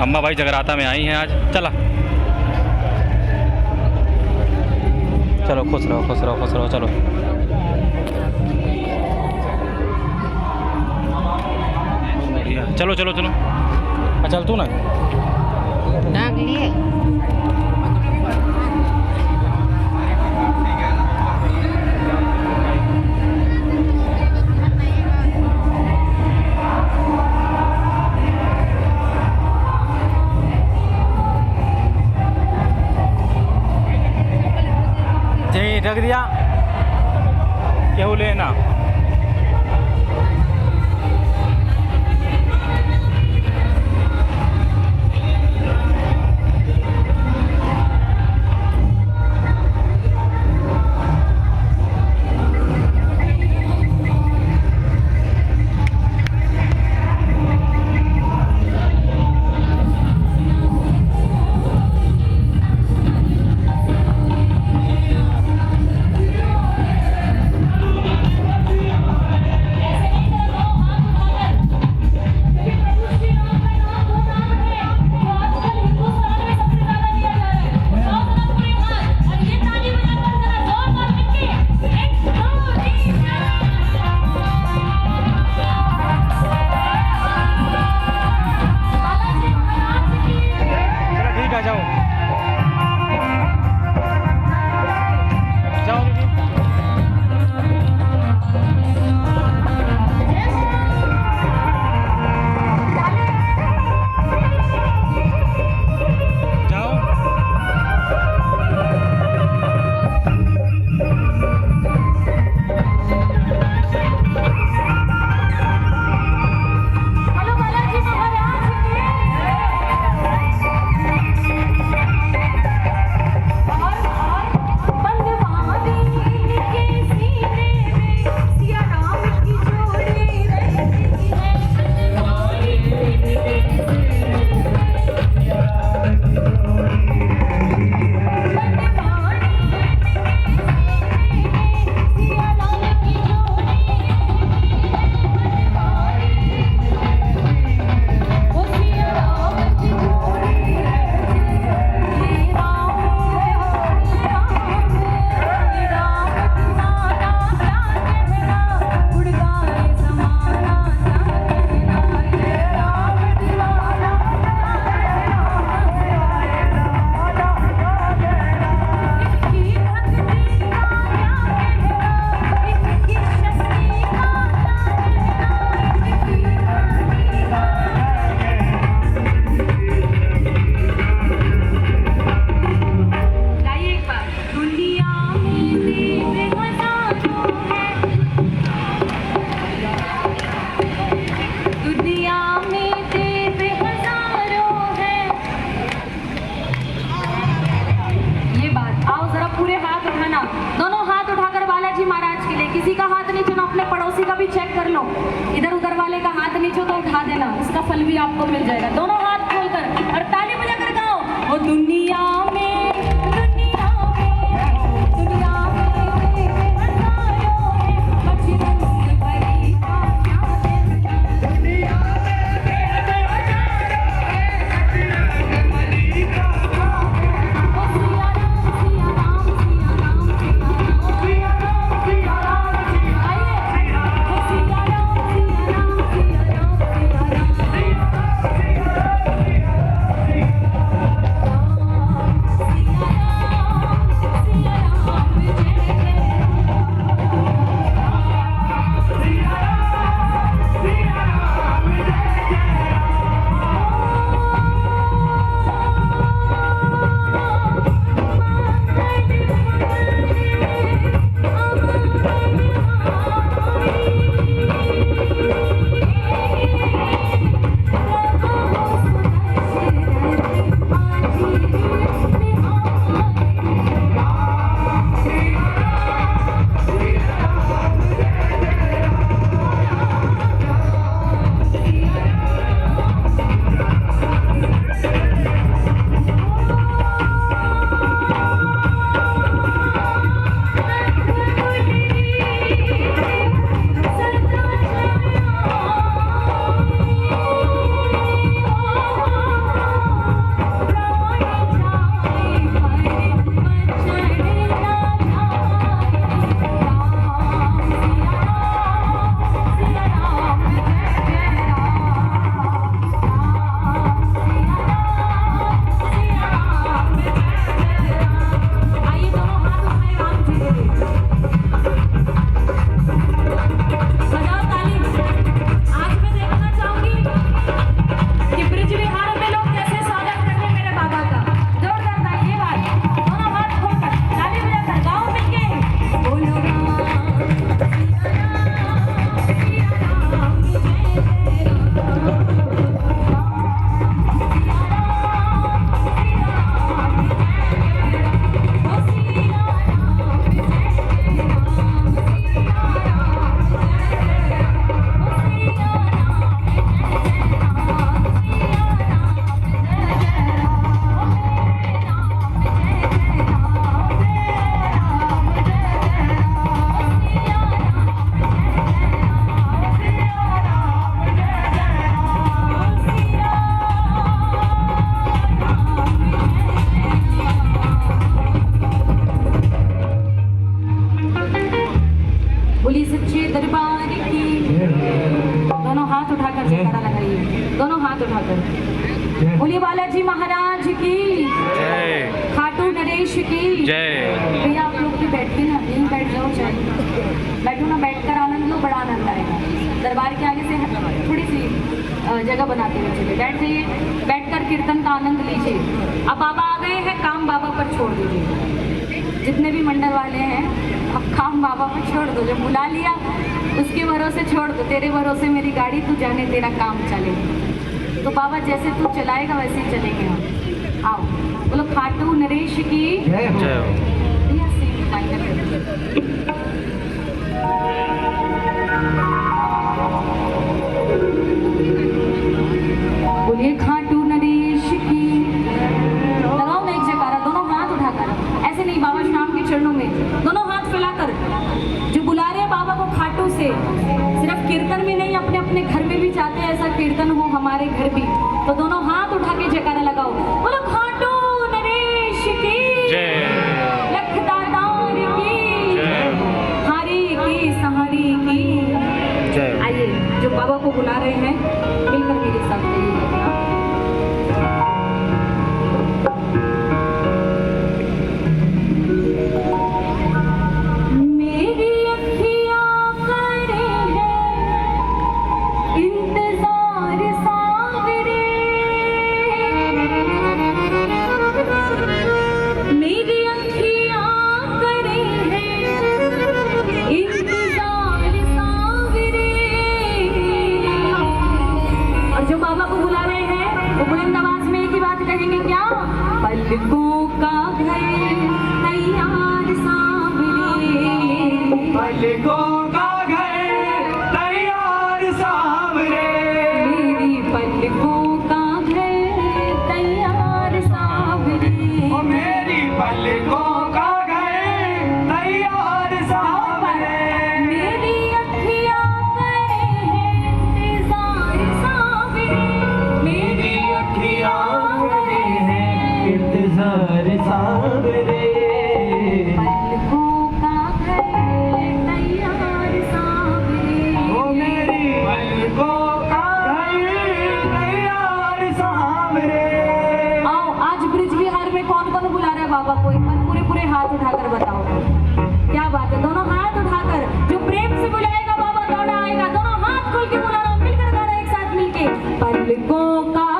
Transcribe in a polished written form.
अम्मा भाई जगराता में आई हैं आज। चला चलो, खुश रहो खुश रहो खुश रहो। चलो चलो चलो चलो। चल तू ना डाक लिए ढक दिया केहू लेना। किसी का हाथ नीचे ना, अपने पड़ोसी का भी चेक कर लो, इधर उधर वाले का हाथ नीचे तो उठा देना, उसका फल भी आपको मिल जाएगा। दोनों हाथ खोलकर और ताली बजाकर गाओ, वो दुनिया में दोनों हाथ उठाकर बोलिए बालाजी महाराज की जय खाटू नरेश की जय। भैया आप लोग भी बैठ के ना यहीं बैठ जाओ, चाहे बैठो ना, बैठकर आनंद लो, बड़ा आनंद आएगा। दरबार के आगे से थोड़ी सी जगह बनाते हुए चलिए, बैठ जाइए, बैठकर कीर्तन का आनंद लीजिए। अब बाबा आ गए हैं, काम बाबा पर छोड़ दीजिए। जितने भी मंडल वाले हैं अब काम बाबा पर छोड़ दो, जो बुला लिया उसके भरोसे छोड़ दो। तेरे भरोसे मेरी गाड़ी, तू जाने तेरा काम चले। तो बाबा जैसे तू चलाएगा वैसे ही चलेंगे हम। आओ बोलो खाटू नरेश की जय हो। भैया सीट फाइनल कर। बोलिए खाटू नरेश की। लगाओ ना एक जयकारा, दोनों हाथ उठाकर, ऐसे नहीं बाबा श्याम के चरणों में, दोनों हाथ फैलाकर। जो बुला रहे हैं बाबा को खाटू से, सिर्फ कीर्तन में नहीं, अपने अपने घर में भी चाहते हैं ऐसा कीर्तन हो हमारे घर भी, तो दोनों हाथ उठा के जयकारा लगाओ। बोलो खाटू नरेश की जय। लख दातार की जय। हारी की सहारी की जय। आइए जो बाबा को बुला रहे हैं मिलकर मेरे साथ कहिए। मेरी अखियाँ करे हैं इंतजार सावरे, मेरी अखियाँ करे हैं इंतजार सावरे। और जो बाबा को बुला रहे हैं वो बुलंद आवाज में एक ही बात कहेंगे, क्या? पलकों का घर तैयार सावरे, पलकों का घर तैयार सावरे, मेरी पलकों का घर तैयार सावरे। ओ मेरी पलकों का घर तैयार सावरे, मेरी अखियाँ करे हैं इंतजार सावरे, मेरी अखियाँ करे हैं इंतजार सावरे, पलकों का घर तैयार सावरे। ओ मेरी पलकों का घर तैयार सावरे। आओ आज ब्रिज विहार में कौन कौन बुला रहा है बाबा को, एक बार पूरे पूरे हाथ उठाकर बताओ। क्या बात है, दोनों हाथ उठाकर, जो प्रेम से बुलाएगा बाबा दौड़ा आएगा। दोनों हाथ खोल के बुला रहा हूं, मिलकर गा रहे हैं एक साथ मिलके। पलकों का